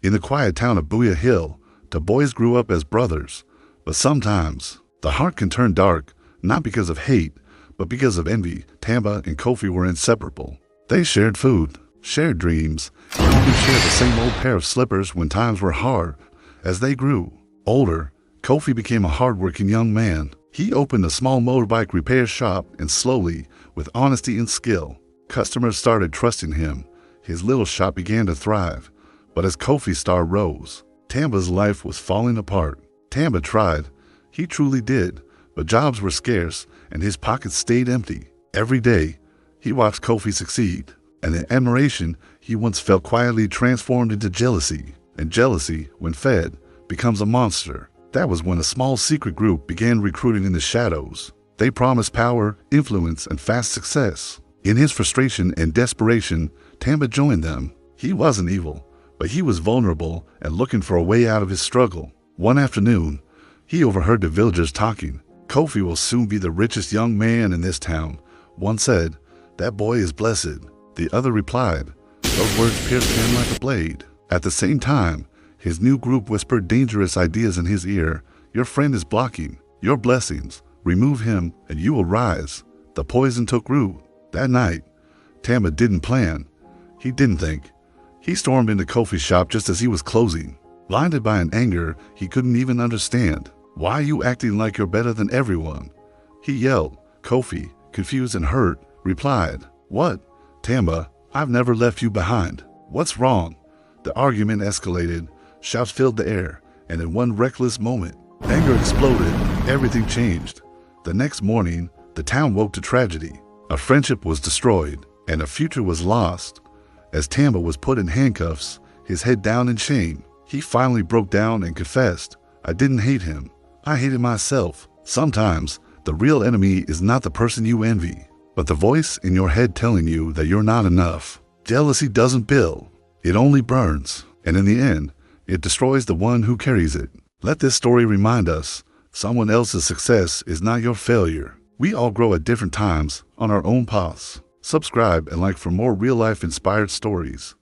In the quiet town of Bueya Hill, the boys grew up as brothers. But sometimes, the heart can turn dark, not because of hate, but because of envy. Tamba and Kofi were inseparable. They shared food, shared dreams, and even shared the same old pair of slippers when times were hard. As they grew older, Kofi became a hard-working young man. He opened a small motorbike repair shop, and slowly, with honesty and skill, customers started trusting him. His little shop began to thrive. But as Kofi's star rose, Tamba's life was falling apart. Tamba tried. He truly did. But jobs were scarce, and his pockets stayed empty. Every day, he watched Kofi succeed, and the admiration he once felt quietly transformed into jealousy. And jealousy, when fed, becomes a monster. That was when a small secret group began recruiting in the shadows. They promised power, influence, and fast success. In his frustration and desperation, Tamba joined them. He wasn't evil, but he was vulnerable and looking for a way out of his struggle. One afternoon, he overheard the villagers talking. "Kofi will soon be the richest young man in this town." One said, "That boy is blessed." The other replied, "Those words pierced him like a blade." At the same time, his new group whispered dangerous ideas in his ear. "Your friend is blocking your blessings. Remove him and you will rise." The poison took root. That night, Tamba didn't plan. He didn't think. He stormed into Kofi's shop just as he was closing. Blinded by an anger he couldn't even understand. "Why are you acting like you're better than everyone?" he yelled. Kofi, confused and hurt, replied, "What? Tamba, I've never left you behind. What's wrong?" The argument escalated. Shouts filled the air, and in one reckless moment, anger exploded. Everything changed. The next morning, the town woke to tragedy. A friendship was destroyed, and a future was lost. As Tamba was put in handcuffs, his head down in shame, he finally broke down and confessed, "I didn't hate him. I hated myself." Sometimes, the real enemy is not the person you envy, but the voice in your head telling you that you're not enough. Jealousy doesn't build, it only burns, and in the end, it destroys the one who carries it. Let this story remind us, someone else's success is not your failure. We all grow at different times on our own paths. Subscribe and like for more real-life inspired stories.